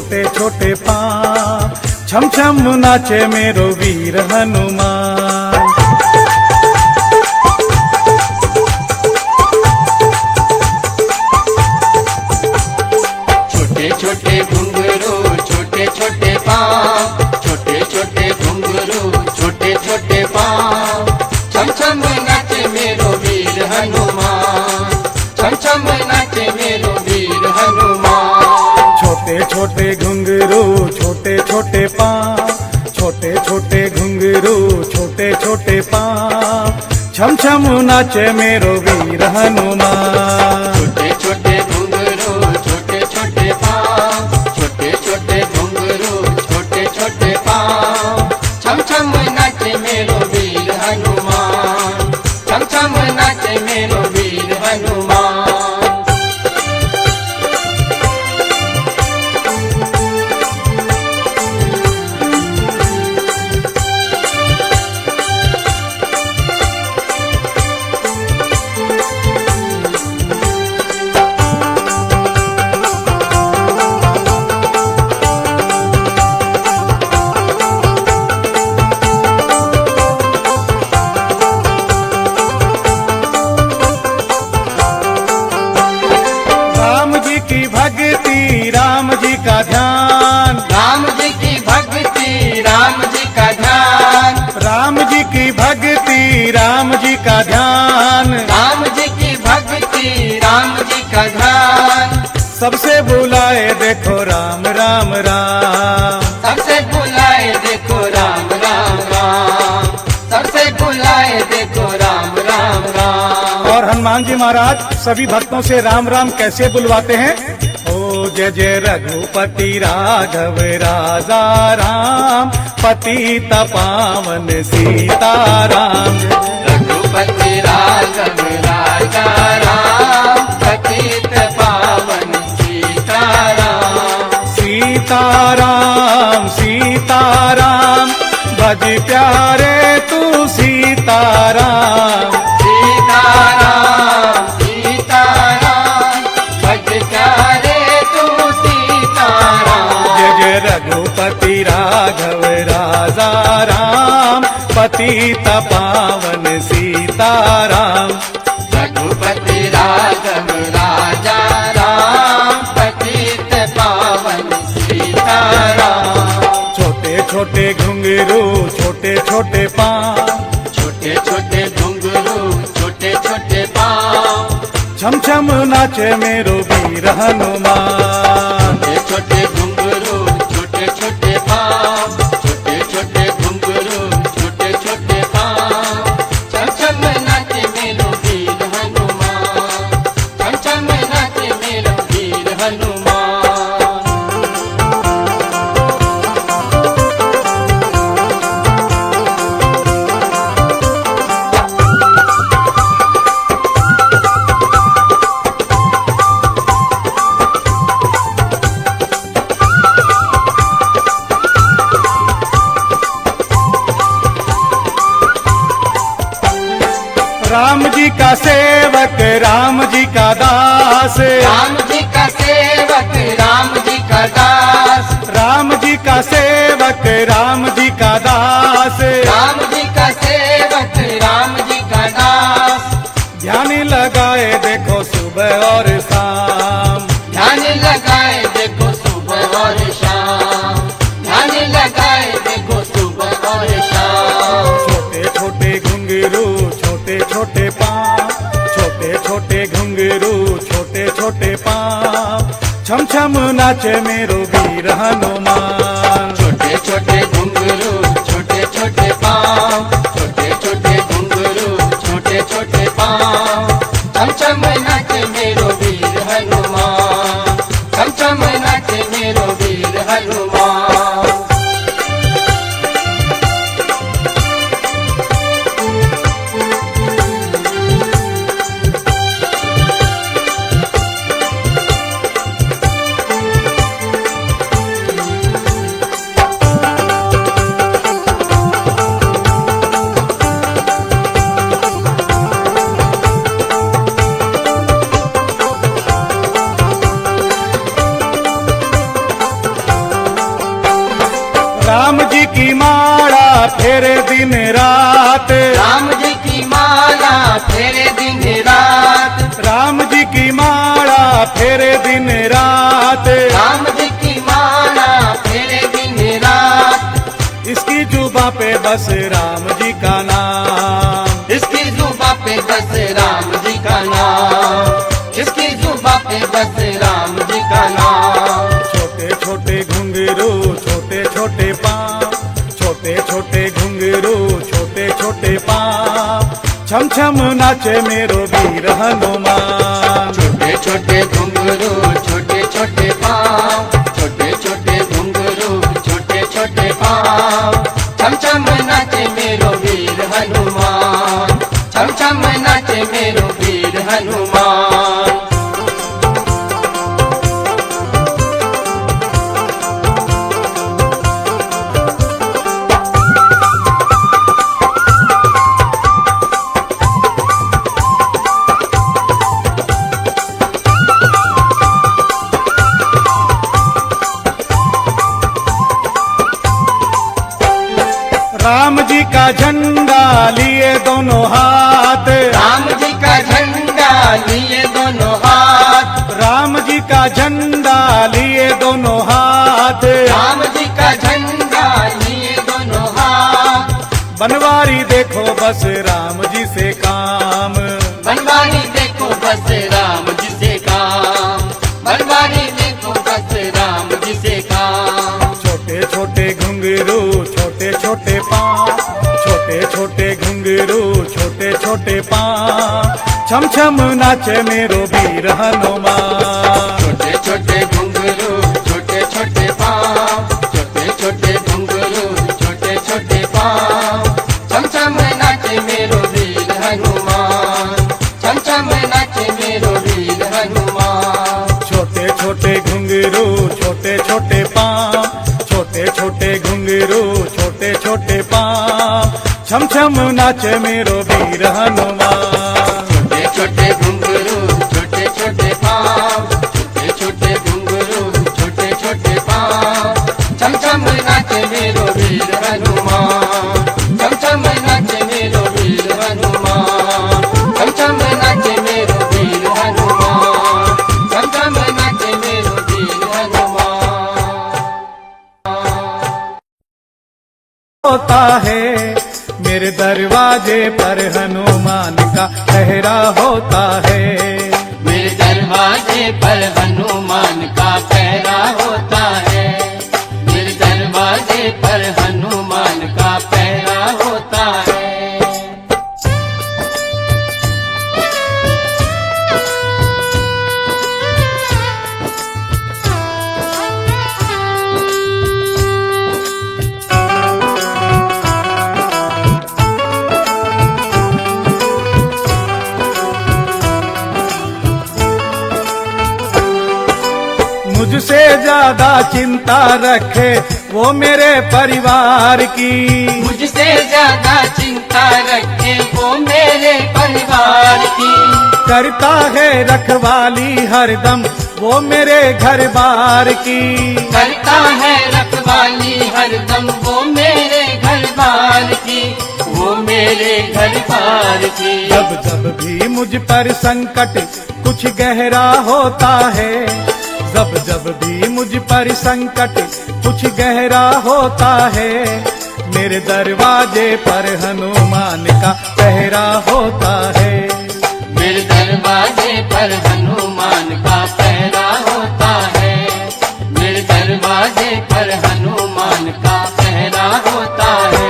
छोटे छोटे पाँव, छम छम नाचे मेरो वीर हनुमान। छोटे छोटे घुंघरू छोटे छोटे पाँव, छोटे छोटे घुंघरू छोटे छोटे पाँव, छम छम नाचे मेरो वीर हनुमान, छम छम नाचे मेरो वीर हनुमान। छोटे छोटे घुंघरू छोटे छोटे पाँव, छोटे छोटे घुंघरू छोटे छोटे पाँव, छम छम नाचे मेरो वीर हनुमान। छोटे छोटे घुंघरू छोटे छोटे पाँव, छोटे छोटे घुंघरू छोटे छोटे पाँव, छम छम नाचे मेरो वीर हनुमान, छम छम नाचे मेरो वीर हनुमान। राम जी का ध्यान, राम जी की भक्ति राम जी का ध्यान, राम जी की भक्ति राम जी का ध्यान, राम जी की भक्ति राम जी का ध्यान। सबसे बुलाए देखो राम राम राम, सबसे बुलाए देखो राम राम राम, सबसे बुलाए देखो राम राम राम। और हनुमान जी महाराज सभी भक्तों से राम राम कैसे बुलवाते हैं? ओ जय जय रघुपति राघव राजा राम, पतित पावन सीताराम। रघुपति राघव राजा राम, पतित पावन सीताराम। सीताराम सीताराम, भज प्यारे तू सीताराम। सीताराम सीताराम, भज प्यारे तू सीताराम। जय जय रघुपति राघव राजा राम, पतित पावन सीताराम। रघुपति राघव राजा राम, पतित पावन सीताराम। छोटे छोटे घुंघरू छोटे छोटे पाँव, छोटे छोटे घुंघरू छोटे छोटे पाँव, छम छम नाचे मेरो वीर हनुमान। छोटे छोटे घुंघरू छोटे छोटे पाँव, छोटे छोटे घुंघरू छोटे छोटे पाँव, छम छम नाचे मेरो वीर हनुमान, छम छम नाचे मेरो वीर हनुमान। राम जी का सेवक राम जी का दास, राम जी का सेवक राम जी का दास, राम जी का सेवक राम जी का दास, राम जी का सेवक राम जी का दास। ध्यान लगाए देखो सुबह और शाम, ध्यान लगाए देखो सुबह और शाम, ध्यान लगाए देखो सुबह और शाम। छोटे छोटे घुंघरू छोटे छोटे पाँव, छोटे छोटे घुंघरू छोटे छोटे पाँव, छम छम नाचे मेरो वीर हनुमान। छोटे छोटे घुंघरू छोटे छोटे पाँव, छोटे छोटे घुंघरू छोटे छोटे पाँव, छम छम नाचे मेरो वीर हनुमान, छम छम नाचे मेरो वीर हनुमान। राम जी की माला फेरे दिन रात, राम जी की माला फेरे दिन रात, राम जी की माला फेरे दिन रात, राम जी की माला फेरे दिन रात। इसकी जुबा पे बस राम जी का नाम, इसकी जुबा पे बस राम जी का नाम, इसकी जुबा पे बस राम जी का नाम। छोटे छोटे घुंघरू छोटे छोटे पाँव, छोटे छोटे घुंघरू छोटे छोटे पाँव, छम छम नाचे मेरो वीर हनुमान। छोटे छोटे घुंघरू छोटे छोटे पाँव, छोटे छोटे घुंघरू छोटे छोटे पाँव, छम छम नाचे मेरो वीर हनुमान, छम छम नाचे मेरो वीर हनुमान। राम जी का झंडा लिए दोनों हाथ, राम जी का झंडा लिए दोनों हाथ, राम जी का झंडा लिए दोनों हाथ, राम जी का झंडा लिए दोनों हाथ। बनवारी देखो बस राम जी से काम, बनवारी देखो बस राम जी से काम, बनवारी देखो बस राम जी से काम। छोटे छोटे घुंघरू छोटे छोटे पाँव, छोटे छोटे घुंघरू छोटे छोटे पाँव, छम छम नाचे मेरो वीर हनुमान। छोटे छोटे घुंघरू छोटे छोटे पाँव, छोटे छोटे घुंघरू छोटे छोटे पाँव, छम छम नाचे मेरो वीर हनुमान, छम छम नाचे मेरो वीर हनुमान। छोटे छोटे घुंघरू छोटे छोटे पाँव, छोटे छोटे घुंघरू छोटे छोटे पाँव, छम छम नाचे मेरो वीर हनुमान। छोटे छोटे घुंघरू छोटे छोटे पाँव, छोटे छोटे घुंघरू छोटे छोटे पाँव, छम छम नाचे मेरो वीर हनुमान, छम छम नाचे मेरो वीर हनुमान, छम छम नाचे मेरो वीर हनुमान, छम छम नाचे मेरो वीर हनुमान। होता है मेरे दरवाजे पर हनुमान का पहरा होता है, मेरे दरवाजे पर हनुमान का पहरा होता है, मेरे दरवाजे पर हनुमान का पहरा होता है। मुझसे ज्यादा चिंता रखे वो मेरे परिवार की, मुझसे ज्यादा चिंता रखे वो मेरे परिवार की, करता है रखवाली हरदम वो मेरे घर बार की, करता है रखवाली हरदम वो मेरे घर बार की, वो मेरे घर बार की। जब जब भी मुझ पर संकट कुछ गहरा होता है, जब जब भी मुझ पर संकट कुछ गहरा होता है, मेरे दरवाजे पर हनुमान का पहरा होता है, मेरे दरवाजे पर हनुमान का पहरा होता है, मेरे दरवाजे पर हनुमान का पहरा होता है।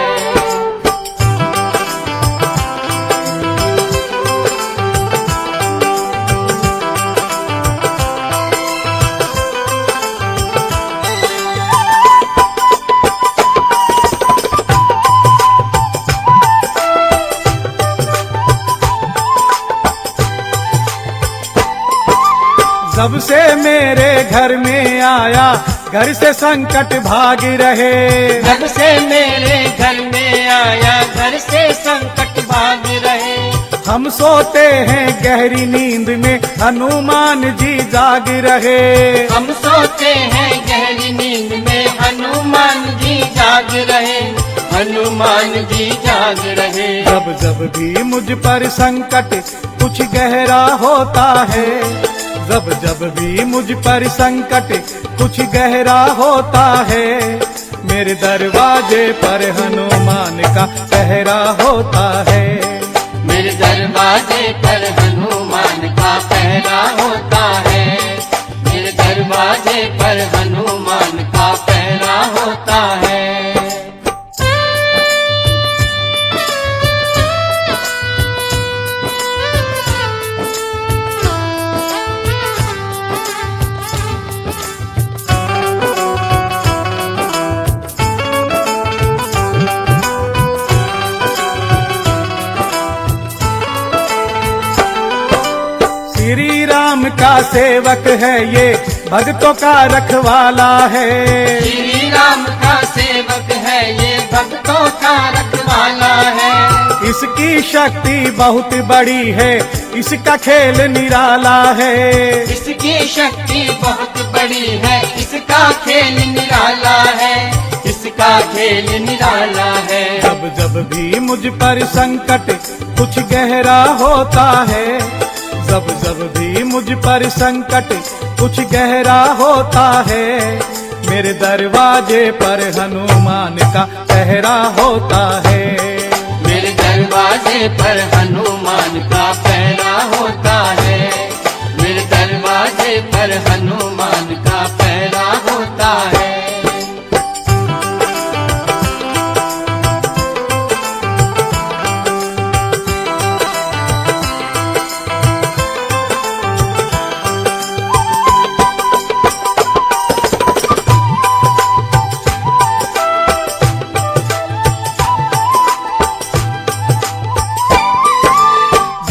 जब से मेरे घर में आया घर से संकट भाग रहे, जब से मेरे घर में आया घर से संकट भाग रहे। हम सोते हैं गहरी नींद में हनुमान जी जाग रहे, हम सोते हैं गहरी नींद में हनुमान जी जाग हनुमान जी जाग रहे। जब जब भी मुझ पर संकट कुछ गहरा होता है, जब जब भी मुझ पर संकट कुछ गहरा होता है, मेरे दरवाजे पर हनुमान का पहरा होता है। मेरे दरवाजे पर हनुमान का पहरा होता है। मेरे दरवाजे पर हनुमान का पहरा होता है। श्री राम का सेवक है ये, भक्तों का रखवाला है। श्री राम का सेवक है ये, भक्तों का रखवाला है। इसकी शक्ति बहुत बड़ी है, इसका खेल निराला है। इसकी शक्ति बहुत बड़ी है, इसका खेल निराला है। इसका खेल निराला है। जब जब भी मुझ पर संकट कुछ गहरा होता है, जब जब भी मुझ पर संकट कुछ गहरा होता है, मेरे दरवाजे पर हनुमान का पहरा होता है। मेरे दरवाजे पर हनुमान का पहरा होता है। मेरे दरवाजे पर हनुमान का पहरा होता है।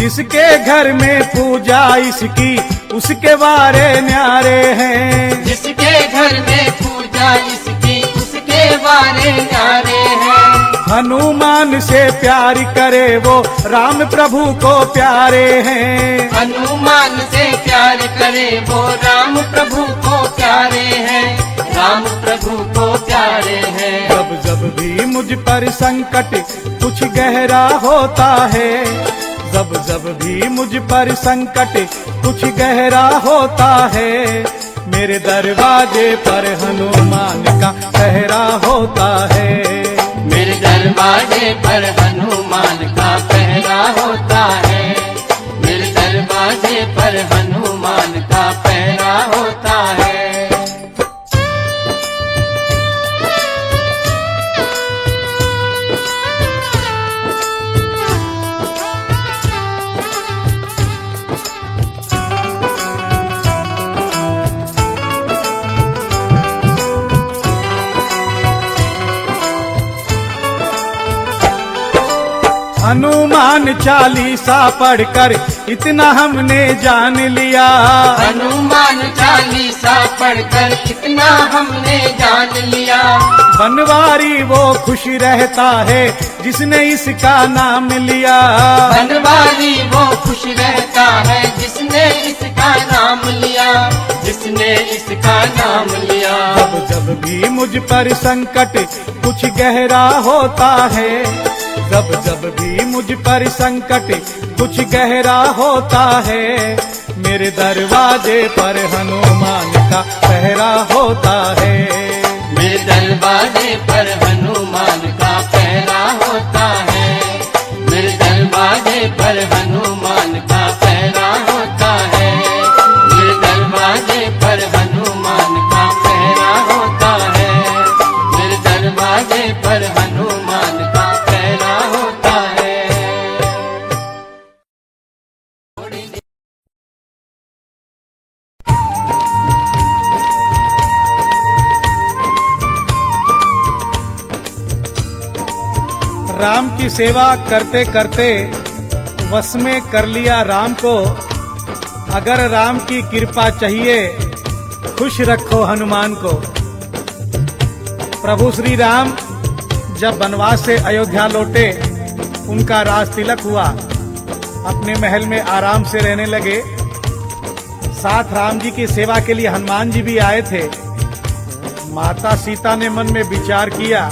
जिसके घर में पूजा इसकी, उसके वारे न्यारे हैं। जिसके घर में पूजा इसकी, उसके वारे न्यारे हैं। हनुमान से प्यार करे वो राम प्रभु को प्यारे हैं। हनुमान से प्यार करे वो राम प्रभु को प्यारे हैं। राम प्रभु को प्यारे हैं। जब जब भी मुझ पर संकट कुछ गहरा होता है, जब जब भी मुझ पर संकट कुछ गहरा होता है, मेरे दरवाजे पर हनुमान का पहरा होता है। मेरे दरवाजे पर हनुमान का पहरा होता है। मेरे दरवाजे पर हनुमान का पहरा होता है। हनुमान चालीसा पढ़कर इतना हमने जान लिया। हनुमान चालीसा पढ़कर इतना हमने जान लिया। बनवारी वो खुश रहता है जिसने इसका नाम लिया। बनवारी वो खुश रहता है जिसने इसका नाम लिया। जिसने इसका नाम लिया। जब जब भी मुझ पर संकट कुछ गहरा होता है, जब जब भी मुझ पर संकट कुछ गहरा होता है, मेरे दरवाजे पर हनुमान का पहरा होता है। मेरे दरवाजे पर हनुमान का पहरा होता है। मेरे दरवाजे पर हनुमान का पहरा होता है। मेरे दरवाजे पर हनुमान का पहरा होता है। मेरे दरवाजे पर हनुमान का पहरा होता है। राम की सेवा करते करते वश में कर लिया राम को। अगर राम की कृपा चाहिए खुश रखो हनुमान को। प्रभु श्री राम जब वनवास से अयोध्या लौटे, उनका राज तिलक हुआ, अपने महल में आराम से रहने लगे। साथ राम जी की सेवा के लिए हनुमान जी भी आए थे। माता सीता ने मन में विचार किया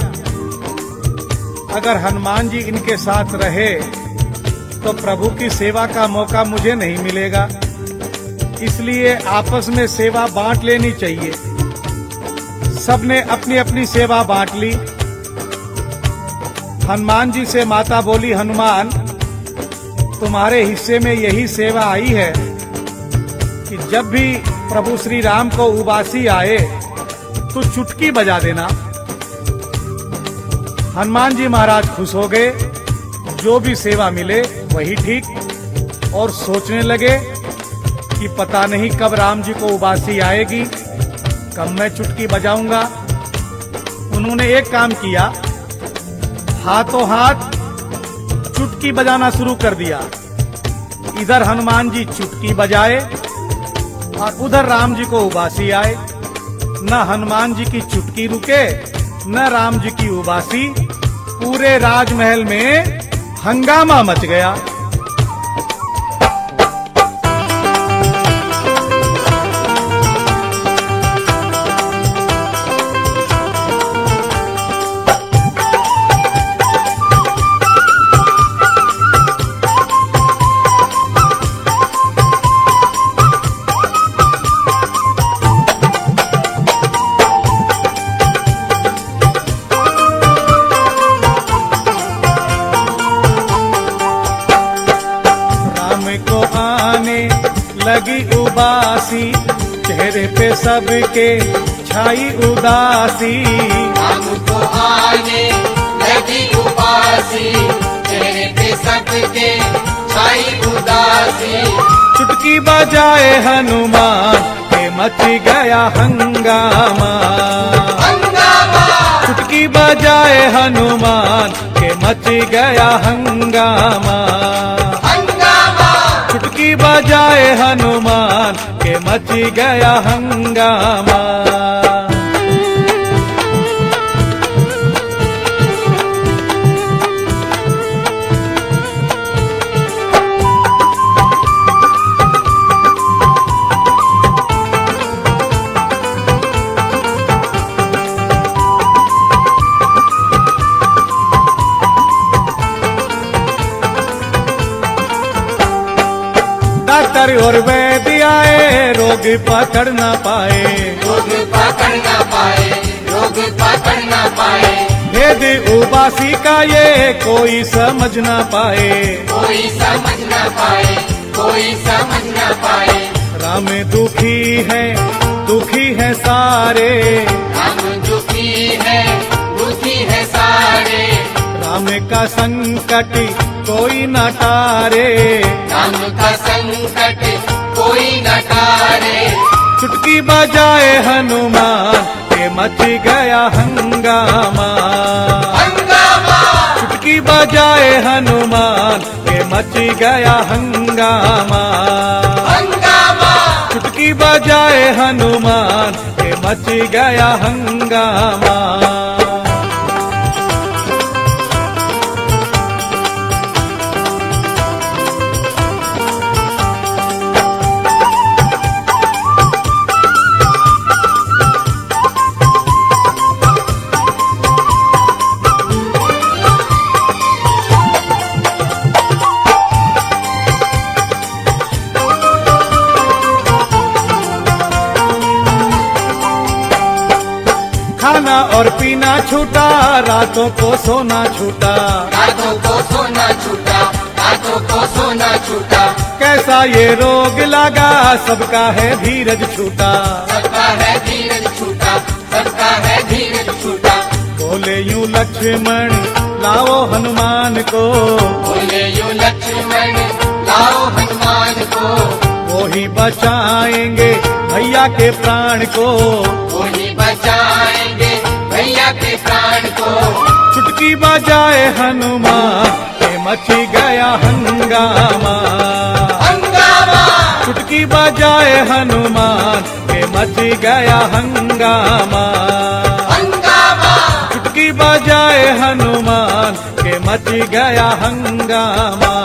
अगर हनुमान जी इनके साथ रहे तो प्रभु की सेवा का मौका मुझे नहीं मिलेगा, इसलिए आपस में सेवा बांट लेनी चाहिए। सबने अपनी अपनी सेवा बांट ली। हनुमान जी से माता बोली, हनुमान तुम्हारे हिस्से में यही सेवा आई है कि जब भी प्रभु श्री राम को उबासी आए तो चुटकी बजा देना। हनुमान जी महाराज खुश हो गए, जो भी सेवा मिले वही ठीक, और सोचने लगे कि पता नहीं कब राम जी को उबासी आएगी, कब मैं चुटकी बजाऊंगा। उन्होंने एक काम किया, हाथों हाथ चुटकी बजाना शुरू कर दिया। इधर हनुमान जी चुटकी बजाए और उधर राम जी को उबासी आए। न हनुमान जी की चुटकी रुके न राम जी की उबासी। पूरे राजमहल में हंगामा मच गया। लगी उबासी, चेहरे पे सबके छाई उदासी। हमको आने लगी उबासी, चेहरे पे सबके छाई उदासी। चुटकी बजाए हनुमान के मच गया हंगामा। चुटकी बजाए हनुमान के मच गया हंगामा। चुटकी बजाए हनुमान के मच गया हंगामा। डॉक्टर और वैद्य आए, रोग पकड़ न पाए। रोग पकड़ न पाए, रोग पकड़ न पाए। भेद उबासी का ये कोई समझ न पाए। कोई समझ न पाए, कोई समझ न पाए। राम दुखी है सारे। राम दुखी है सारे। राम का संकट कोई न टारे। राम का संकट कोई न टारे। चुटकी बजाए हनुमान के मच गया हंगामा। चुटकी बजाए हनुमान के मच गया हंगामा। चुटकी बजाए हनुमान के मच गया हंगामा। खाना और पीना छूटा, रातों को सोना छूटा। रातों को सोना छूटा, रातों को सोना छूटा। कैसा ये रोग लगा, सबका है धीरज छूटा। सबका है धीरज छूटा, सबका है धीरज छूटा। बोले यूं लक्ष्मण लाओ हनुमान को। बोले यूं लक्ष्मण लाओ हनुमान को। वो ही बचाएंगे भैया के प्राण को। वो ही बचाएंगे भैया के प्राण को। चुटकी बजाए हनुमान के मची गया हंगामा। चुटकी बजाए हनुमान के मची गया हंगामा। चुटकी बजाए हनुमान के मची गया हंगामा।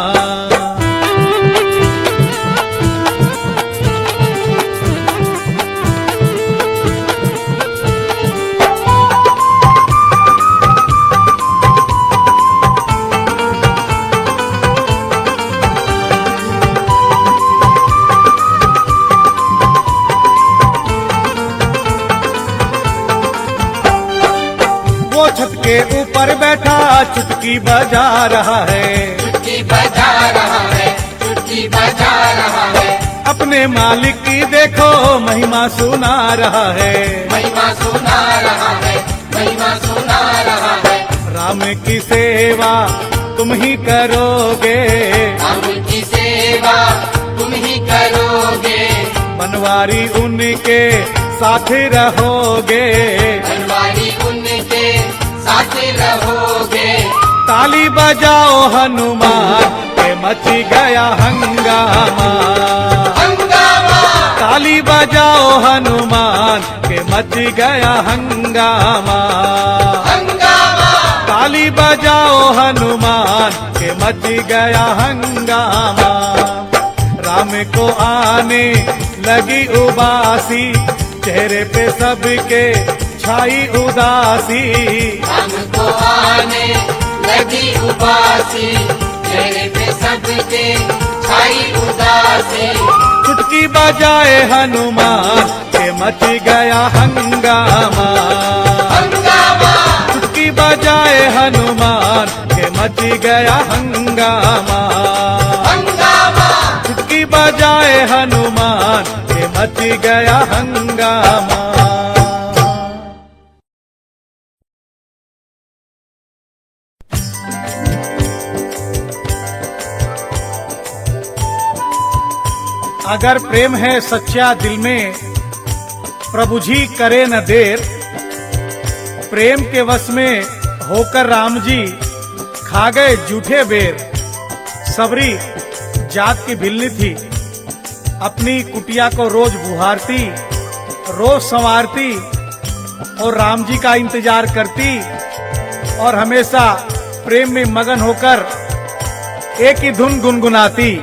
वो छत के ऊपर बैठा चुटकी बजा रहा है, चुटकी बजा रहा है, चुटकी बजा रहा है। अपने मालिक की देखो महिमा सुना रहा है, महिमा सुना रहा है, महिमा सुना रहा है। राम की सेवा तुम ही करोगे, राम की सेवा तुम ही करोगे, बनवारी उनके साथ रहोगे, बनवारी उनके साथ रहोगे। ताली बजाओ हनुमान के मच गया हंगामा, हंगामा, ताली बजाओ हनुमान के मच गया हंगामा, हंगामा, ताली बजाओ हनुमान के मच गया हंगामा। राम को आने लगी उबासी, चेहरे पे सबके छाई उदासी, हमको आने लगी उबासी, चेहरे पे सबके छाई उदासी। चुटकी बजाए हनुमान के मच गया हंगामा, हंगामा, चुटकी बजाए हनुमान के मच गया हंगामा, हंगामा, चुटकी बजाए हनुमान के मच गया हंगामा। अगर प्रेम है सच्चा दिल में प्रभु जी करे न देर, प्रेम के वश में होकर राम जी खा गए जूठे बेर। सबरी जात की भिलनी थी, अपनी कुटिया को रोज बुहारती, रोज संवारती और राम जी का इंतजार करती और हमेशा प्रेम में मगन होकर एक ही धुन गुनगुनाती।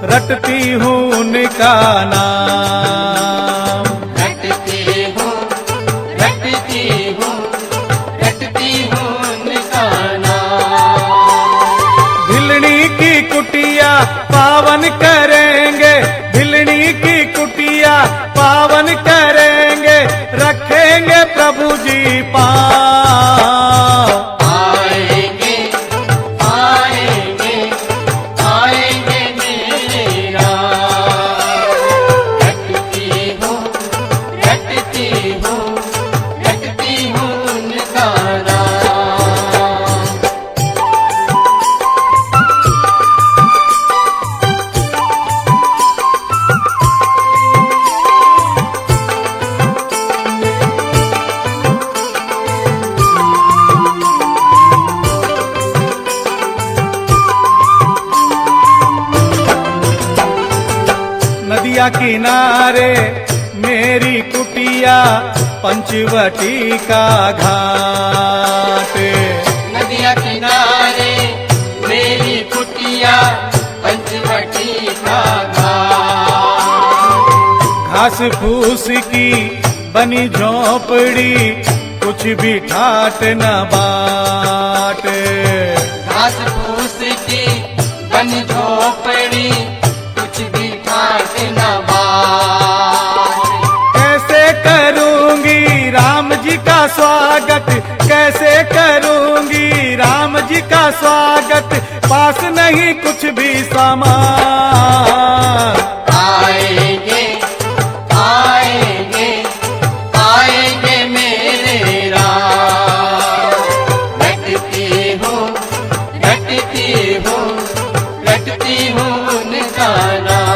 रटती हूँ उनका नाम, रटती हूँ, रटती हूँ, रटती हूँ उनका नाम। भिलनी की कुटिया पावन करेंगे, भिलनी की कुटिया पावन करेंगे, रखेंगे प्रभु जी पाँव। नदिया किनारे मेरी कुटिया पंचवटी का घाट, नदिया किनारे मेरी कुटिया पंचवटी का घाट। घास फूस की बनी झोपड़ी कुछ भी ठाट न बाट, घास फूस की बनी झोपड़ी कुछ भी ठाट न बाट। कैसे करूंगी राम जी का स्वागत, कैसे करूंगी राम जी का स्वागत, पास नहीं कुछ भी सामान। आएंगे, आएंगे, आएंगे मेरे राम। रटती हूँ, रटती हूँ, रटती रटती हूँ उनका नाम।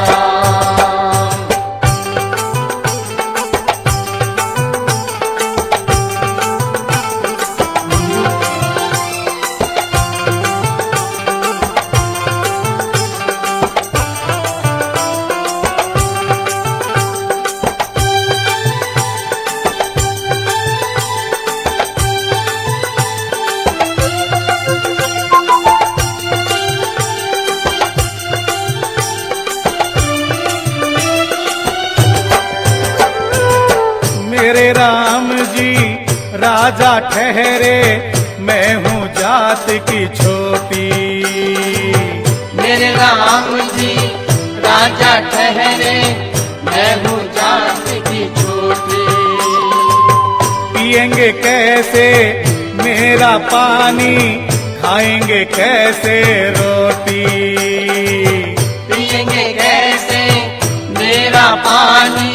मेरे राम जी राजा ठहरे, मैं हूँ जात की छोटी। मेरे राम जी राजा ठहरे, मैं हूँ जात की छोटी। पिएंगे कैसे मेरा पानी, खाएंगे कैसे रोटी। पिएंगे कैसे मेरा पानी,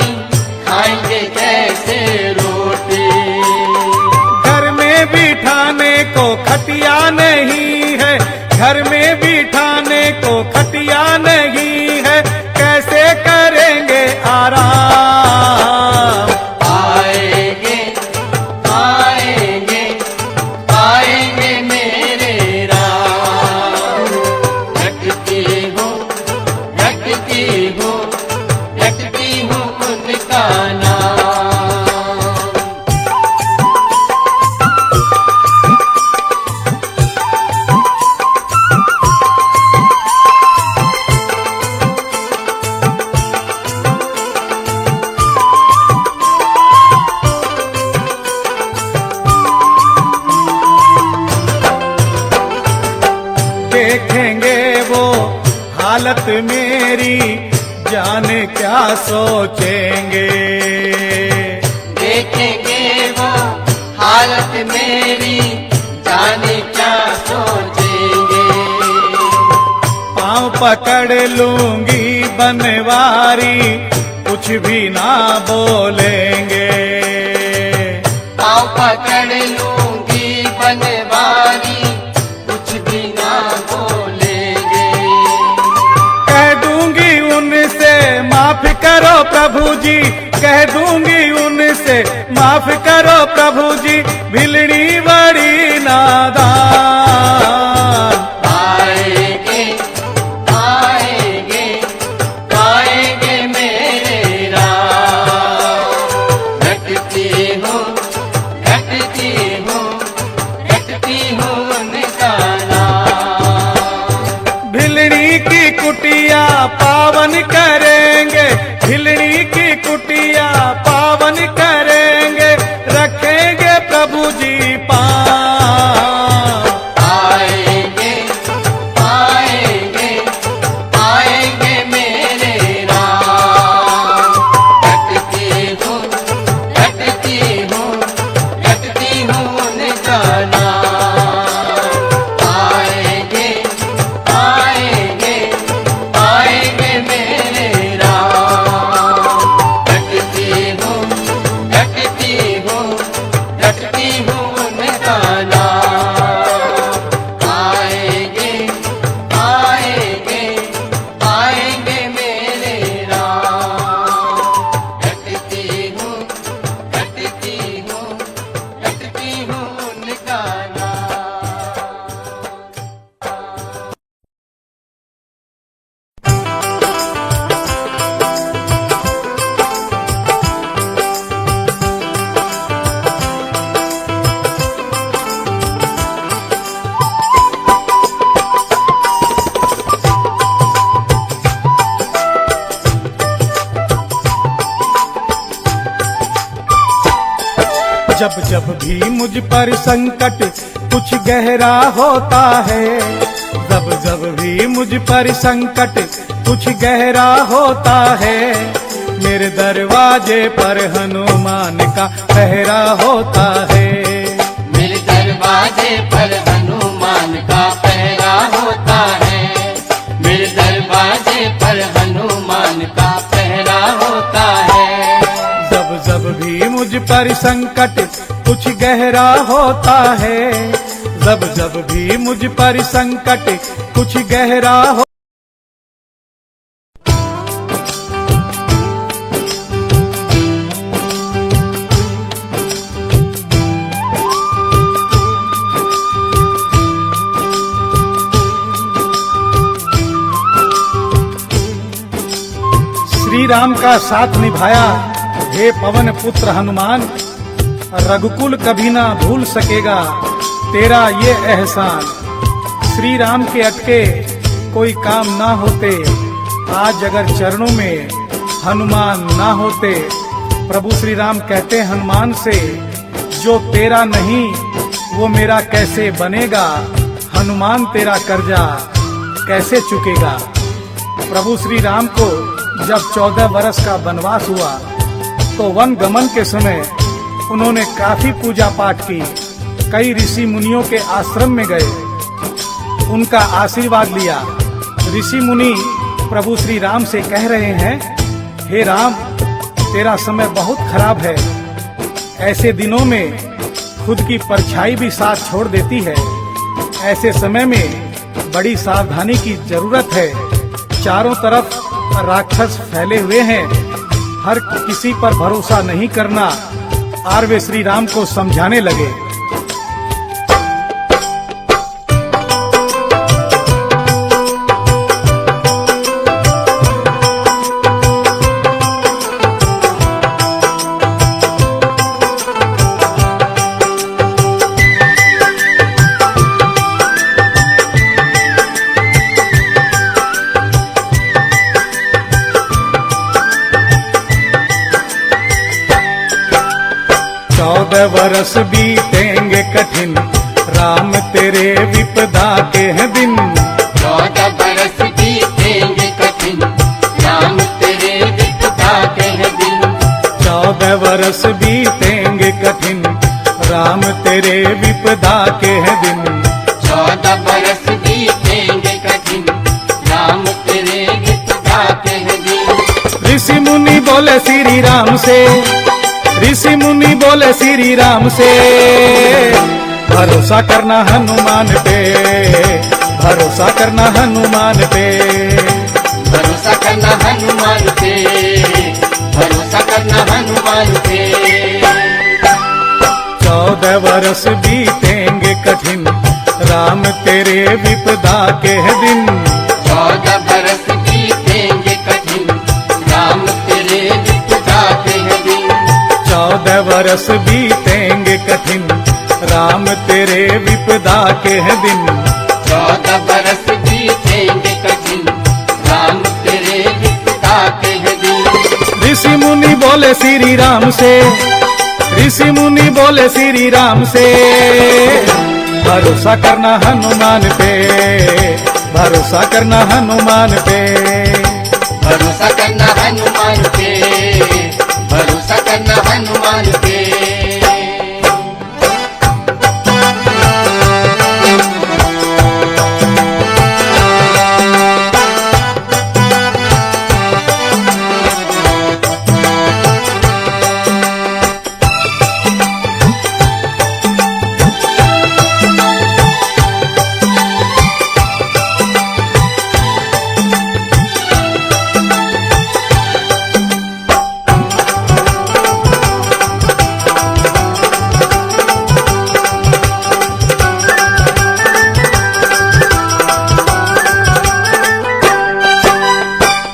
खाएंगे कैसे रोटी। घर में बिठाने को खटिया नहीं है, घर में बिठाने को खटिया नहीं है, कैसे करेंगे आराम। आएंगे आएंगे आएंगे मेरे राम। रटती हूँ रटती हूँ रटती हूँ उनका नाम। देखेंगे वो हालत मेरी, जाने क्या सोचेंगे। देखेंगे वो हालत मेरी, जाने क्या सोचेंगे। पाँव पकड़ लूंगी बनवारी, कुछ भी ना बोलेंगे। पाँव पकड़ लूंगी बनवारी, कुछ भी ना बोलेंगे। कह दूंगी उनसे माफ करो प्रभु जी, कह दूंगी उनसे माफ करो प्रभु जी, भिलड़ी बड़ी नादान। आएंगे आएंगे आएंगे मेरे राम। रटती हूँ रटती हूँ रटती हूँ उनका नाम। भिलड़ी की कुटिया पावन करेंगे, भिलड़ी की कुटिया पावन करेंगे, रखेंगे प्रभु जी पाँव। आएंगे आएंगे आएंगे मेरे राम। रटती हूँ रटती हूँ रटती हूँ उनका नाम। आएंगे आएंगे आएंगे मेरे राम। रटती हूँ रटती हूँ उनका नाम। आएंगे आएंगे आएंगे मेरे राम। रटती हूँ रटती हूँ उनका नाम। जब जब भी मुझ पर संकट कुछ गहरा होता है, जब जब भी मुझ पर संकट कुछ गहरा होता है, मेरे दरवाजे पर हनुमान का पहरा होता है। मेरे दरवाजे पर हनुमान का पहरा होता है। मेरे दरवाजे पर हनुमान का पहरा होता है। जब जब भी मुझ पर संकट कुछ गहरा होता है, जब जब भी मुझ पर संकट कुछ गहरा हो श्री राम का साथ निभाया हे पवन पुत्र हनुमान, रघुकुल कभी ना भूल सकेगा तेरा ये एहसान। श्री राम के अटके कोई काम ना होते, आज अगर चरणों में हनुमान ना होते। प्रभु श्री राम कहते हनुमान से, जो तेरा नहीं वो मेरा कैसे बनेगा, हनुमान तेरा कर्जा कैसे चुकेगा। प्रभु श्री राम को जब 14 वर्ष का वनवास हुआ तो वन गमन के समय उन्होंने काफी पूजा पाठ की, कई ऋषि मुनियों के आश्रम में गए, उनका आशीर्वाद लिया। ऋषि मुनि प्रभु श्री राम से कह रहे हैं, हे राम, तेरा समय बहुत खराब है, ऐसे दिनों में खुद की परछाई भी साथ छोड़ देती है, ऐसे समय में बड़ी सावधानी की जरूरत है। चारों तरफ राक्षस फैले हुए हैं, हर किसी पर भरोसा नहीं करना। और वे श्री राम को समझाने लगे। वर्ष बीतेंगे कठिन, राम तेरे विपदा के हैं दिन। 14 बरस बीतेंगे कठिन, राम तेरे विपदा के हैं दिन। 14 वर्ष बीतेंगे कठिन, राम तेरे विपदा के हैं दिन। 14 बरस बीतेंगे कठिन, राम तेरे विपदा के हैं दिन। ऋषि मुनि बोले श्री राम से, ऋषि मुनि बोले श्री राम से, भरोसा करना हनुमान पे, भरोसा करना हनुमान पे। भरोसा करना हनुमान पे, भरोसा करना हनुमान पे। 14 वर्ष बीतेंगे कठिन, राम तेरे विपदा के हैं दिन। 14 बरस बीतेंगे कठिन, राम तेरे विपदा के हैं दिन। 14 वर्ष बीतेंगे कठिन, राम तेरे विपदा के हैं दिन। 14 बरस बीतेंगे कठिन, राम तेरे विपदा के हैं दिन। ऋषि मुनि बोले श्री राम से, ऋषि मुनि बोले श्री राम से, भरोसा करना हनुमान पे, भरोसा करना हनुमान पे। भरोसा करना हनुमान पे, भरोसा करना हनुमान पे।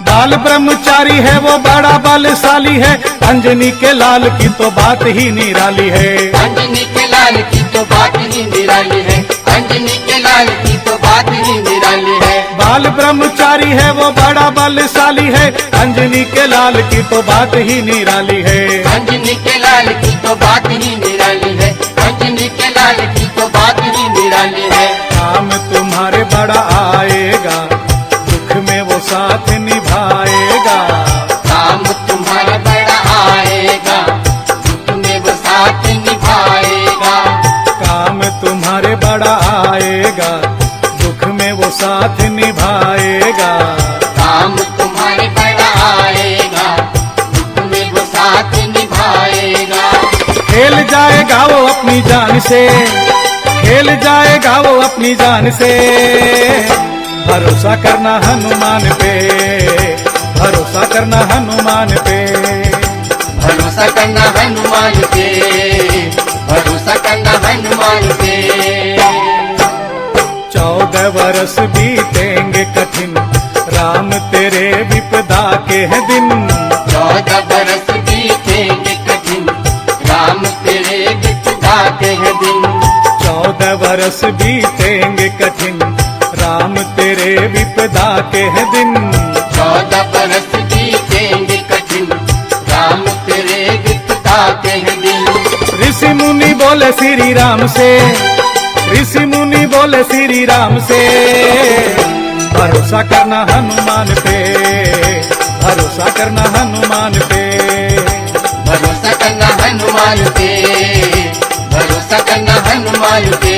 बाल ब्रह्मचारी है वो बड़ा बलशाली है, अंजनी के लाल की तो बात ही निराली है। अंजनी के लाल की तो बात ही निराली है, अंजनी के लाल की तो बात ही निराली है। बाल ब्रह्मचारी है वो बड़ा बलशाली है, अंजनी के लाल की तो बात ही निराली है। अंजनी के लाल की तो बात ही निराली है, अंजनी के लाल की तो बात ही निराली है। काम तुम्हारे बड़ा आएगा, दुख में वो साथ निभाएगा। काम तुम्हारा बड़ा आएगा, दुख में वो साथ निभाएगा। काम तुम्हारे बड़ा आएगा, दुख में वो साथ निभाएगा। काम तुम्हारे बड़ा आएगा, दुख में वो साथ निभाएगा। खेल जाएगा वो अपनी जान से, खेल जाएगा वो अपनी जान से, भरोसा करना हनुमान पे, भरोसा करना हनुमान पे। भरोसा करना हनुमान पे, भरोसा करना हनुमान पे। 14 वर्ष बीतेंगे कठिन, राम तेरे विपदा के हैं दिन। बरस बीतेंगे कठिन, राम तेरे विपदा के हैं दिन। 14 बरस बीतेंगे कठिन, राम तेरे विपदा के हैं दिन। ऋषि मुनि बोले श्री राम से, ऋषि मुनि बोले श्री राम से, भरोसा करना हनुमान पे, भरोसा करना हनुमान पे। भरोसा करना हनुमान पे, भरोसा करना हनुमान पे।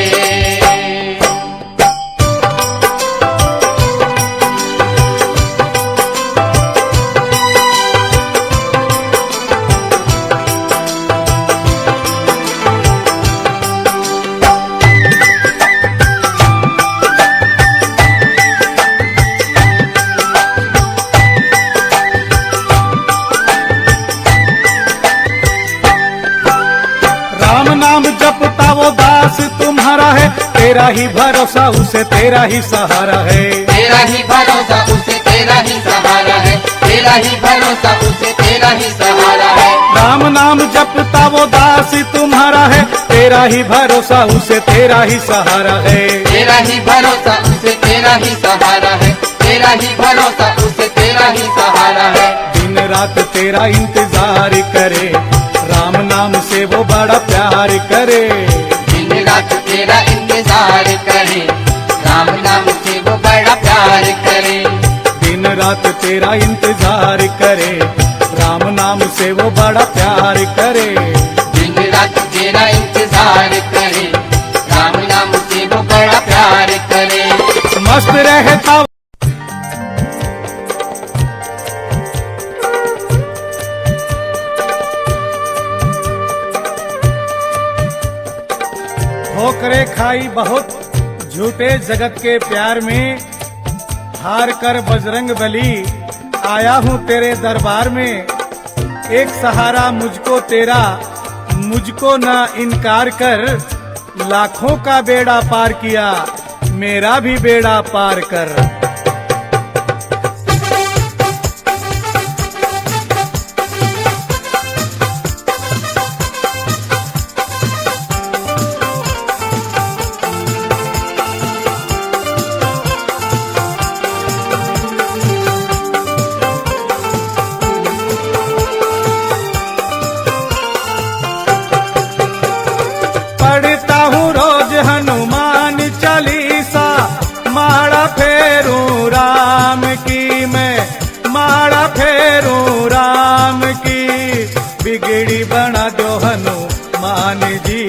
राम नाम जपता वो दास तुम्हारा है, तेरा ही भरोसा उसे तेरा ही सहारा है। तेरा ही भरोसा उसे तेरा ही सहारा है, तेरा ही भरोसा उसे तेरा ही सहारा है। राम नाम जपता वो दास तुम्हारा है, तेरा ही भरोसा उसे तेरा ही सहारा है। तेरा ही भरोसा उसे तेरा ही सहारा है, तेरा ही भरोसा उसे तेरा ही सहारा है। दिन रात तेरा इंतजार करे, राम नाम से वो बड़ा प्यार करे। दिन रात तेरा इंतजार करे, राम नाम से वो बड़ा प्यार करे। दिन रात तेरा इंतजार करे, राम नाम से वो बड़ा प्यार करे। दिन रात तेरा इंतजार करे, राम नाम से वो बड़ा प्यार करे। मस्त रहता ठोकरे खाई बहुत झूठे जगत के प्यार में, हार कर बजरंग बली आया हूँ तेरे दरबार में। एक सहारा मुझको तेरा, मुझको ना इनकार कर, लाखों का बेड़ा पार किया, मेरा भी बेड़ा पार कर। पढ़ता हूँ रोज हनुमान चालीसा, माड़ा फेरूं राम की मैं, माड़ा फेरूं राम की। बिगड़ी बना दो हनुमान जी,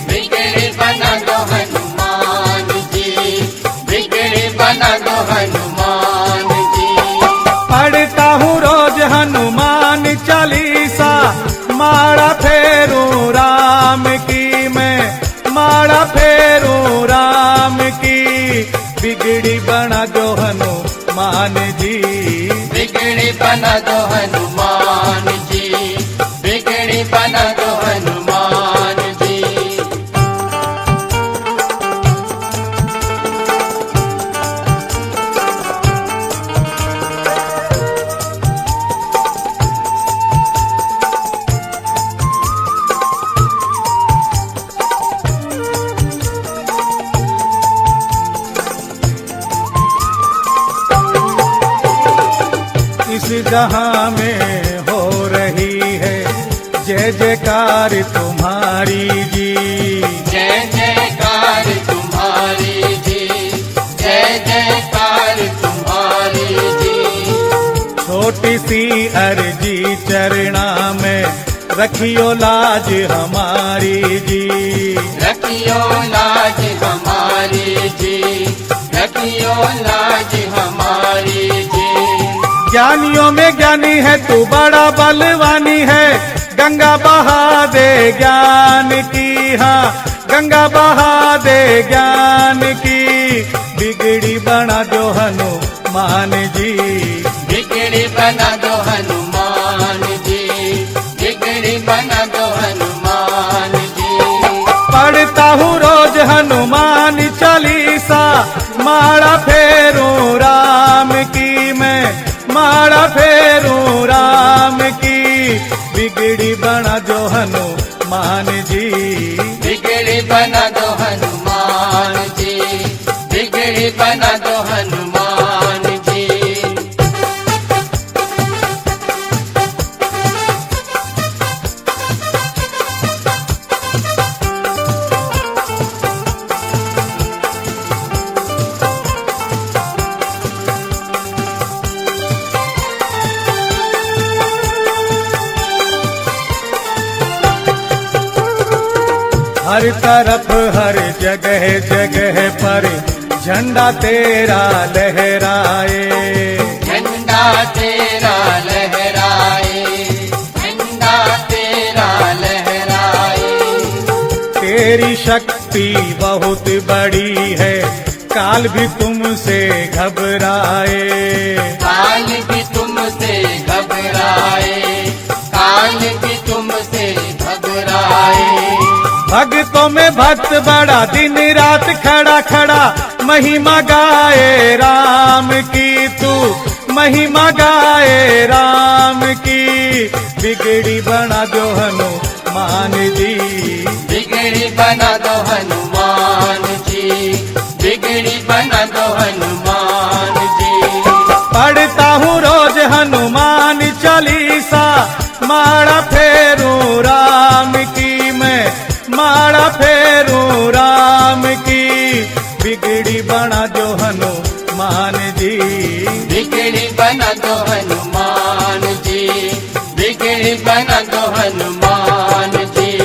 बिगड़े बना दो हनुमान जी, बिगड़े बना दो हनुमान जी। पढ़ता हूँ रोज हनुमान चालीसा, माड़ा फेरूं राम की मैं, माड़ा फेरूं राम की। बिगड़ी बना दो हनुमान जी, बिगड़े बना दो हनुमान जी, बिगड़े बना दो हनुमान जी। इस जहां में हो रही है जय जयकार तुम्हारी जी। जय जयकार तुम्हारी जी, जय जयकार तुम्हारी जी। छोटी सी अर्जी चरणा में रखियो लाज हमारी जी। रखियो लाज हमारी जी, रखियो लाज हमारी जी। ज्ञानियों में ज्ञानी है तू बड़ा बलवानी है, गंगा बहा दे ज्ञान की, हाँ गंगा बहा दे ज्ञान की। बिगड़ी बना दो हनुमान जी, बिगड़ी बना दो हनुमान जी, बिगड़ी बना दो हनुमान जी। पढ़ता हूँ रोज हनुमान चालीसा, माड़ा फेरूं राम की मैं, माड़ा फेरूं राम की। बिगड़ी बना दो हनुमान जी, बिगड़ी बना दो हनुमान बना दो हनुमान जी। हर तरफ हर जगह जगह पर झंडा तेरा लहराए, झंडा तेरा लहराए, झंडा तेरा लहराए। तेरी शक्ति बहुत बड़ी है, काल भी तुमसे घबराए, काल भी तुमसे घबराए, काल भी तुमसे घबराए। भक्तों में भक्त बड़ा दिन रात खड़ा खड़ा महिमा गाए राम की, तू महिमा गाए राम की। बिगड़ी बना दो हनुमान जी, बिगड़ी बना दो हनुमान जी, बिगड़ी बना दो हनुमान जी। पढ़ता हूँ रोज हनुमान चालीसा, माड़ा फेरू राम की मैं, माड़ा फेरू राम की। बिगड़ी बना दो हनुमान जी, बिगड़ी बना दो हनुमान जी, बिगड़ी बना दो हनुमान जी।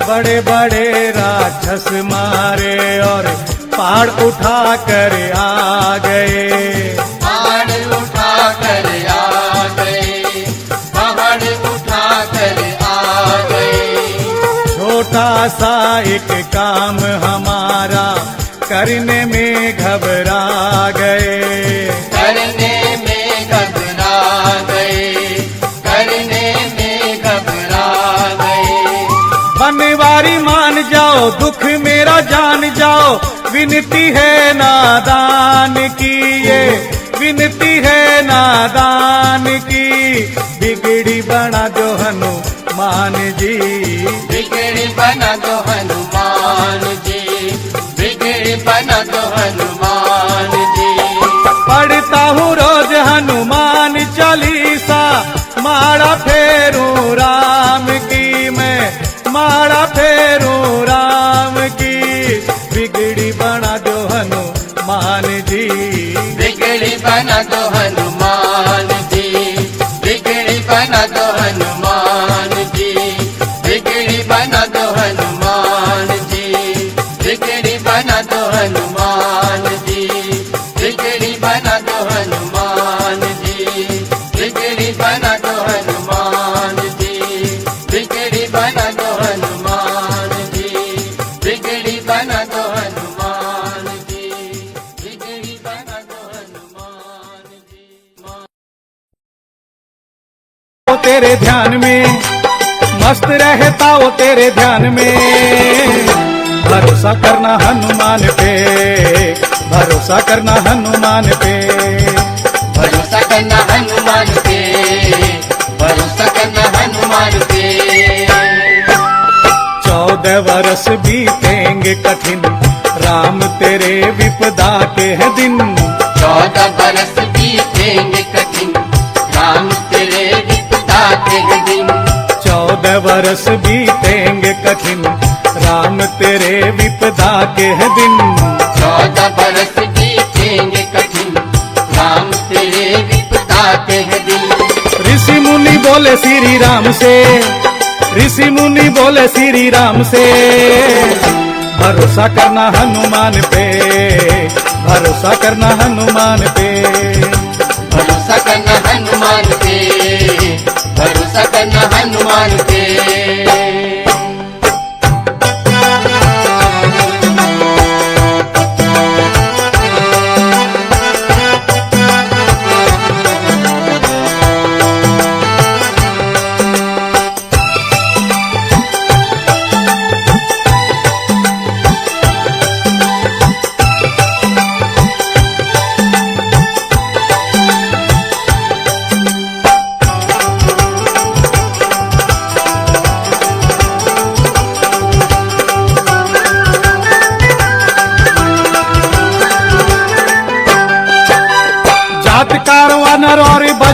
बड़े बड़े राक्षस मारे और पहाड़ उठा कर आ गए, पहाड़ उठा कर आ गए, पहाड़ उठा कर आ गए। छोटा सा एक काम हमारा करने में घबरा गए, करने में घबरा गए, करने में घबरा गए। बनवारी मान जाओ दुख मेरा जान जाओ, विनती है नादान की ये, विनती है नादान की। बिगड़ी बना दो हनुमान जी, बिगड़ी बना दो हनुमान जी, बिगड़ी बना दो हनुमान जी। पढ़ता हूँ रोज हनुमान चालीसा, माड़ा फेरू राम की मैं, माड़ा फेरू राम की। बिगड़ी बना दो हनुमान जी, बिगड़ी बना दो हनुमान जी, बिगड़ी बना दो हनुमान जी, बिगड़ी बना दो हनुमान जी, बिगड़ी बना दो हनुमान जी, बिगड़ी बना दो हनुमान जी, बिगड़ी बना दो हनुमान जी, बिगड़ी बना दो हनुमान जी, बिगड़ी बना दो हनुमान जी, बिगड़ी बना दो हनुमान जी। वो तेरे ध्यान में मस्त रहता वो तेरे ध्यान में। भरोसा करना हनुमान पे, भरोसा करना हनुमान पे, भरोसा करना हनुमान पे, भरोसा करना हनुमान पे। 14 वर्ष बीतेंगे कठिन, राम तेरे विपदा के है दिन। 14 बरस बीतेंगे कठिन, राम तेरे विपदा के हैं दिन। 14 वर्ष बीतेंगे कठिन, राम तेरे विपदा के है दिन। 14 बरस बीतेंगे कठिन, राम तेरे विपदा के हैं दिन। ऋषि मुनि बोले श्री राम से, ऋषि मुनि बोले श्री राम से। भरोसा करना हनुमान पे, भरोसा करना हनुमान पे। भरोसा करना हनुमान पे, भरोसा करना हनुमान पे।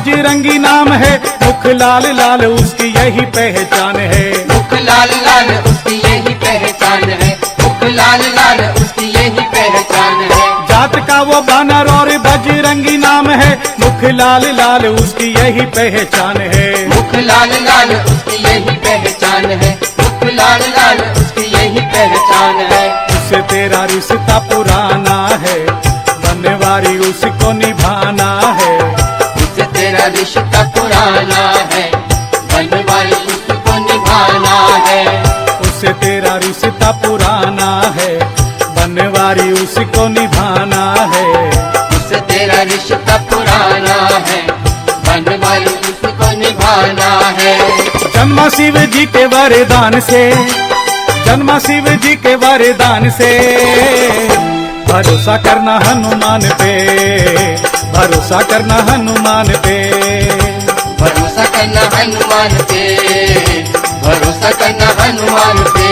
बजरंगी नाम है, मुख लाल लाल उसकी यही पहचान है। मुख लाल लाल उसकी यही पहचान है, मुख लाल लाल उसकी यही पहचान है। जात का वो बानर और बजरंगी नाम है, मुख लाल लाल उसकी यही पहचान है। मुख लाल लाल उसकी यही पहचान है, मुख लाल लाल उसकी यही पहचान है। उससे तेरा रिश्ता पुराना है, बनवारी उसको निभाना है। उससे तेरा रिश्ता पुराना है, बनवारी उसको निभाना है। उससे तेरा रिश्ता पुराना है, बनवारी उसको निभाना है। उससे तेरा रिश्ता पुराना है, बनवारी उसको निभाना है। जन्मा शिव जी के वरदान से, जन्मा शिव जी के वरदान से, भरोसा करना हनुमान पे, भरोसा करना हनुमान पे। भरोसा करना हनुमान पे, भरोसा करना हनुमान पे।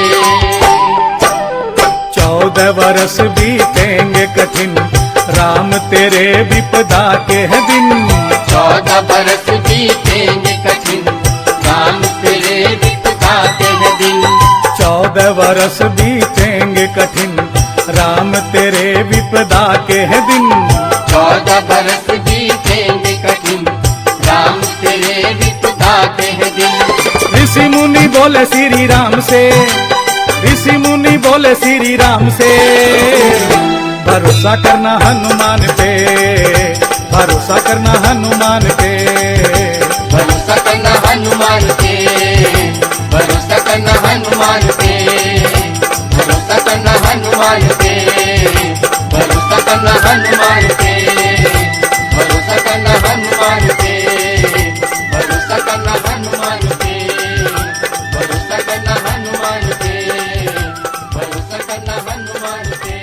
14 वर्ष बीतेंगे कठिन, राम तेरे विपदा के है दिन। 14 बरस बीतेंगे कठिन, राम तेरे विपदा के है दिन। 14 वर्ष बीतेंगे कठिन, राम तेरे विपदा के है दिन। 14 बरस बीतेंगे कठिन, राम तेरे विपदा के है दिन। ऋषि मुनि बोले श्री राम से, ऋषि मुनि बोले श्री राम से, भरोसा करना हनुमान पे, भरोसा करना हनुमान पे। भरोसा करना हनुमान पे, भरोसा करना हनुमान पे। भरोसा करना हनुमान पे, भरोसा करना हनुमान पे। भरोसा करना हनुमान पे, भरोसा करना हनुमान पे। भरोसा करना हनुमान पे, भरोसा करना हनुमान पे।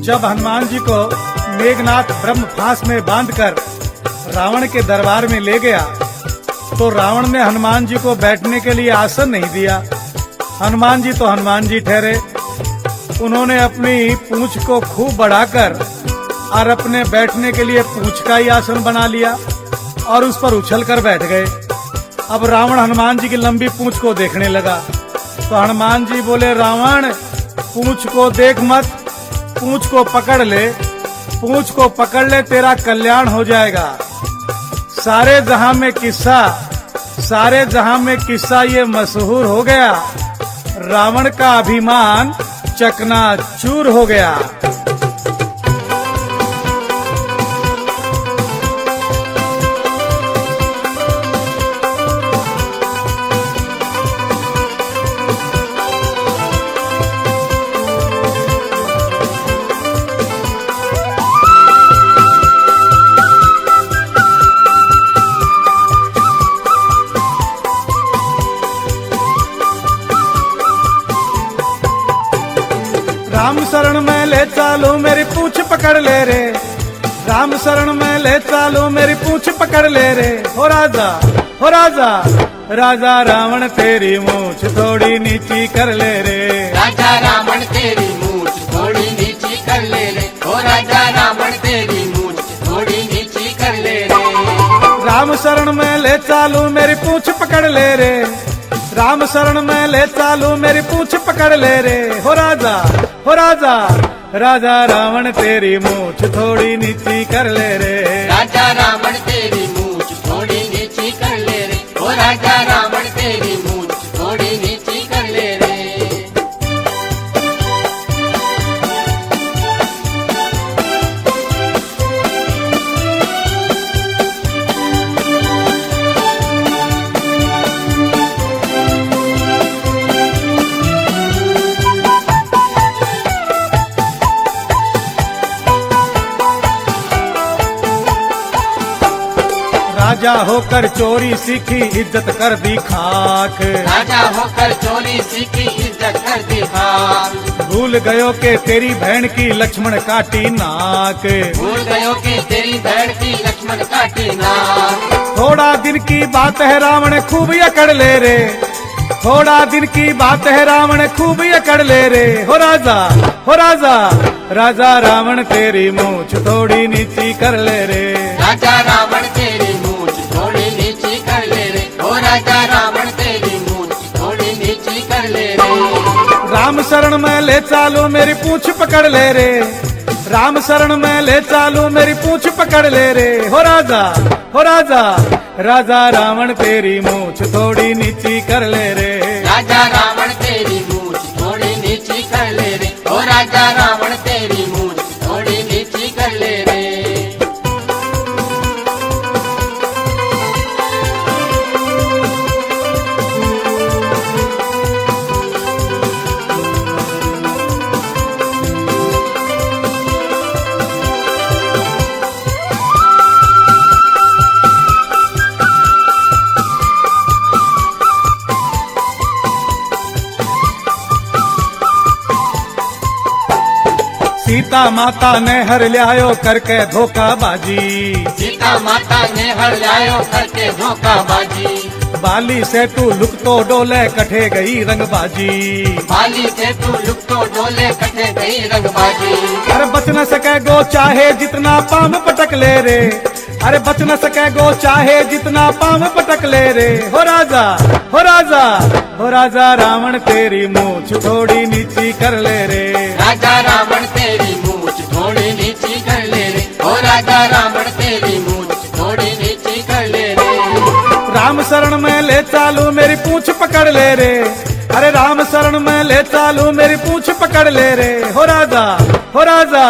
जब हनुमान जी को मेघनाथ ब्रह्म फांस में बांधकर रावण के दरबार में ले गया, तो रावण ने हनुमान जी को बैठने के लिए आसन नहीं दिया। हनुमान जी तो हनुमान जी ठहरे। उन्होंने अपनी पूंछ को खूब बढ़ाकर और अपने बैठने के लिए पूंछ का ही आसन बना लिया और उस पर उछल कर बैठ गए। अब रावण हनुमान जी की लंबी पूंछ को देखने लगा, तो हनुमान जी बोले, रावण पूंछ को देख मत, पूंछ को पकड़ ले, पूंछ को पकड़ ले, तेरा कल्याण हो जाएगा। सारे जहां में किस्सा, सारे जहां में किस्सा ये मशहूर हो गया, रावण का अभिमान चकनाचूर हो गया। राम शरण में ले चालो मेरी पूंछ पकड़ ले रे, राम शरण में ले चालो मेरी पूंछ पकड़ ले रे। हो राजा, हो राजा, राजा रावण तेरी मूंछ थोड़ी नीची कर ले रे। राजा रावण तेरी मूंछ थोड़ी नीची कर ले रे। ओ राजा रावण तेरी मूंछ थोड़ी नीची कर ले रे। राम शरण में ले चालो मेरी पूंछ पकड़ ले रे, राम शरण में ले चालो मेरी पूंछ पकड़ ले रे। हो राजा, हो राजा, राजा रावण तेरी मूंछ थोड़ी नीची कर ले रे। राजा रावण तेरी मूंछ थोड़ी नीची कर ले रे। ओ राजा रावण तेरी मूंछ थोड़ी नीची कर ले रे। राजा होकर चोरी सीखी इज्जत कर दी खाक, राजा होकर चोरी सीखी इज्जत कर दी खाक। भूल गयो के तेरी बहन की लक्ष्मण काटी नाक, भूल गयो के तेरी बहन की लक्ष्मण काटी नाक। थोड़ा दिन की बात है रावण खूब अकड़ ले रे, थोड़ा दिन की बात है रावण खूब अकड़ ले रे। हो राजा, हो राजा, राजा रावण तेरी मूछ थोड़ी नीची कर ले रे। राजा रावण तेरी मूछ थोड़ी नीची कर ले रे, ओ राजा रावण तेरी मूछ थोड़ी नीची कर ले रे। राम शरण में ले चालू मेरी पूछ पकड़ ले रे, राम शरण में ले चालू मेरी पूछ पकड़ ले रे। हो राजा, हो राजा, राजा रावण तेरी मूछ थोड़ी नीची कर ले रे। राजा रावण तेरी मूछ थोड़ी नीची कर ले रे, ओ राजा रावण तेरी मूछ थोड़ी नीची कर ले रे। सीता माता ने हर ल्यायो करके धोखाबाजी, सीता माता ने हर लायो करके धोखाबाजी। बाली से तू लुक तो डोले कठे गई रंगबाजी। बाली से तू लुक तो डोले कटे गई रंगबाजी। अरे बच न सके गो चाहे जितना पाम पटक ले रे, अरे बच न सके गो चाहे जितना पाम पटक ले रे। हो राजा, हो राजा, हो राजा रावण तेरी मूछ थोड़ी नीची कर ले रे। राजा रावण तेरी मूछ थोड़ी नीची कर ले रे, ओ राजा रावण तेरी मूछ थोड़ी नीची कर ले रे। राम शरण में ले चालू मेरी पूछ पकड़ ले रे, अरे राम शरण में ले चालू मेरी पूछ पकड़ ले रे। हो राजा, हो राजा,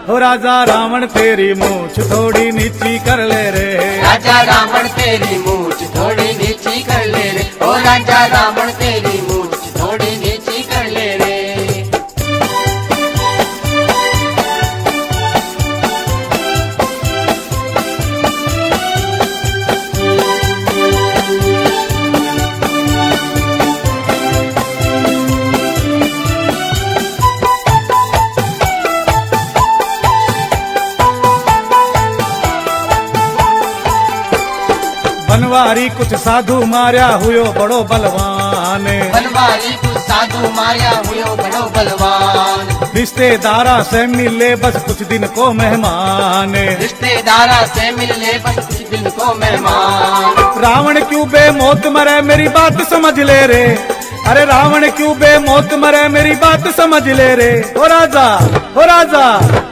हो राजा रावण तेरी मूछ थोड़ी नीची कर ले रे। राजा रावण तेरी मूछ थोड़ी नीची कर ले रे, ओ राजा रावण तेरी मूछ थोड़ी नीची कर ले रे। बनवारी कुछ साधु मार्या हुयो बड़ो बलवान, बनवारी कुछ साधु माया हुयो बड़ो बलवान। रिश्तेदारा से मिले बस कुछ दिन को मेहमान। रिश्तेदारा से मिलने बस कुछ दिन को मेहमान। रावण क्यों बेमौत मरे मेरी बात समझ ले रे, अरे रावण क्यों बेमौत मरे मेरी बात समझ ले रे। हो राजा, हो राजा,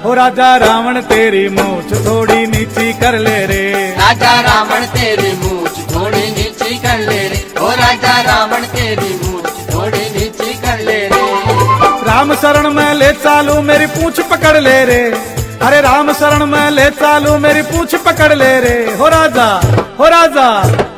हो राजा रावण तेरी मूछ थोड़ी नीची कर ले रे। राजा रावण तेरी मूछ थोड़ी नीची कर ले रे, ओ राजा रावण तेरी मूछ थोड़ी नीची कर ले रे। राम शरण में ले चालू मेरी पूछ पकड़ ले रे, अरे राम शरण में ले चालू मेरी पूछ पकड़ ले रे। हो राजा, हो राजा,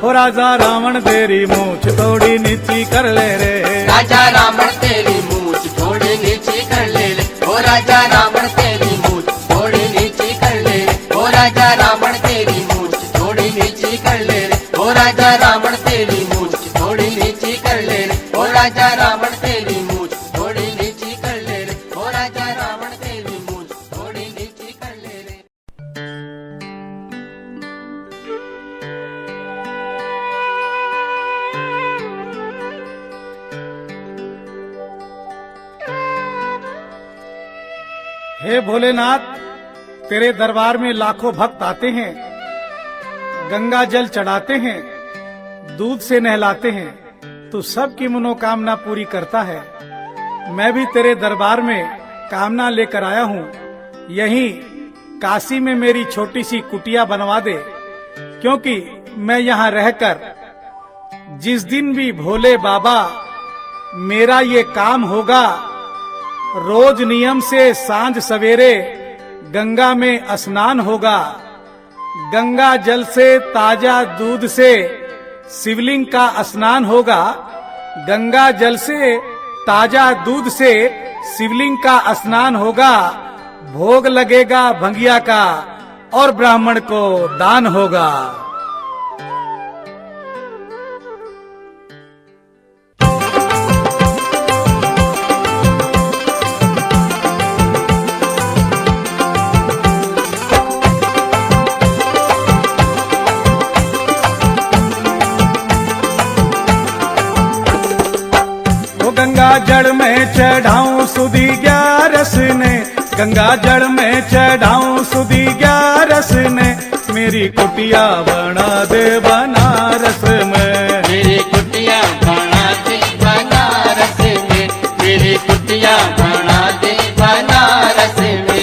हो राजा रावण तेरी मूछ थोड़ी नीची कर ले रे। राजा रावण तेरी मूछ थोड़ी नीची कर ले रे, ओ राजा रावण तेरी मूछ थोड़ी नीची कर ले रे, ओ राजा रावण तेरी मूछ थोड़ी नीची कर ले रे, ओ राजा रावण तेरी मूछ थोड़ी नीची कर ले रे, ओ राजा रावण तेरी मूछ थोड़ी नीची कर ले रे, ओ राजा रावण तेरी मूछ थोड़ी नीची कर ले रे। हे भोलेनाथ, तेरे दरबार में लाखों भक्त आते हैं, गंगा जल चढ़ाते हैं, दूध से नहलाते हैं, तू सबकी मनोकामना पूरी करता है। मैं भी तेरे दरबार में कामना लेकर आया हूँ। यहीं काशी में मेरी छोटी सी कुटिया बनवा दे, क्योंकि मैं यहाँ रहकर जिस दिन भी भोले बाबा मेरा ये काम होगा, रोज नियम से सांझ सवेरे गंगा में स्नान होगा। गंगा जल से ताजा दूध से शिवलिंग का स्नान होगा। गंगा जल से ताजा दूध से शिवलिंग का स्नान होगा। भोग लगेगा भंगिया का और ब्राह्मण को दान होगा। चढ़ाऊं सुधी ग्यारस ने, गंगा जल में चढ़ाऊं सुधी ग्यारस ने, मेरी कुटिया बना दे बनारस में। मेरी कुटिया बना दे बनारस में, मेरी कुटिया बना दे बनारस में।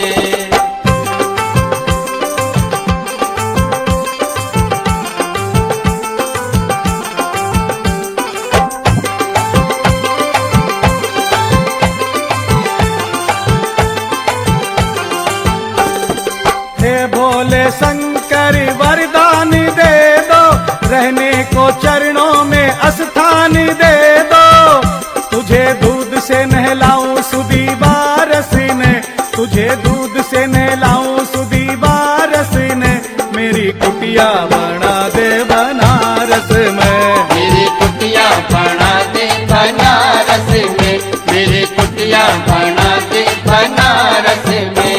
हे भोले शंकर वरदान दे दो, रहने को चरणों में स्थान दे दो। तुझे दूध से नहलाऊं सुधी बारस ने, तुझे दूध से नहलाऊं सुधी बारस ने, मेरी कुटिया बना दे बनारस में। मेरी कुटिया बना दे बनारस में, मेरी कुटिया बना दे बनारस में।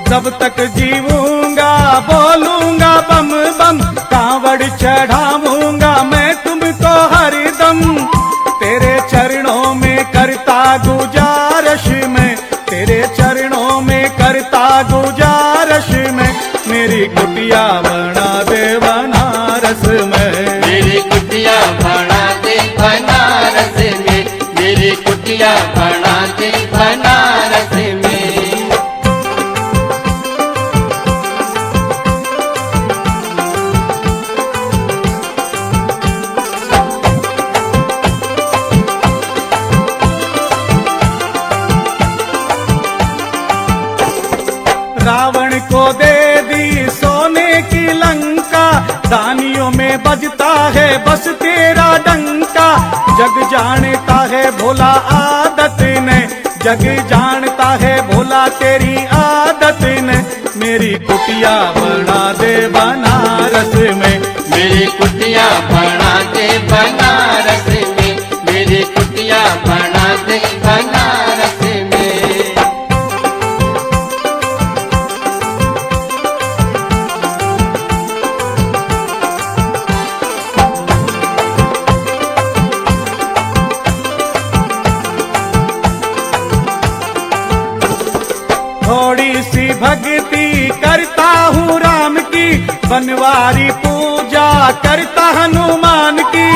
जब तक जीवूंगा बोलूंगा बम बम, कांवड़ चढ़ाऊंगा मैं तुमको हरदम। तेरे चरणों में करता गुजारश में, तेरे चरणों में करता गुजारश में, मेरी कुटिया बना दे बनारस में। मेरी कुटिया बना दे बनारस में, मेरी कुटिया बना दे बनारस में। रावण को दे दी सोने की लंका, दानियों में बजता है बस तेरा डंका। जग जानता है भोला आदत ने, जग जानता है भोला तेरी आदत ने, मेरी कुटिया बना दे बनारस में। मेरी कुटिया बना दे बनारस में, मेरी कुटिया बना दे बनारस में। थोड़ी सी भक्ति करता हूँ राम की, बनवारी पूजा करता हनुमान की।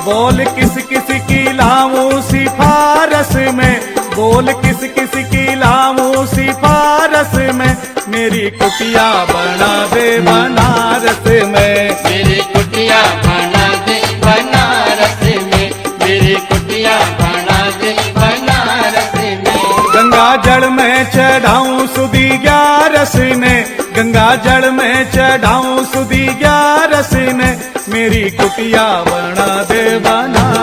बोल किस किस की लाऊं सिफारस में, बोल किस किस की लाऊं सिफारस में, मेरी कुटिया बना दे बनारस में। मेरी कुटिया बना दे बनारस में, मेरी कुटिया बना दे बनारस में। गंगा जल में चढ़ाऊं सुधी ग्यारस ने, गंगा जल में चढ़ाऊं सुधी ग्यारस ने, मेरी कुटिया बना दे बनारस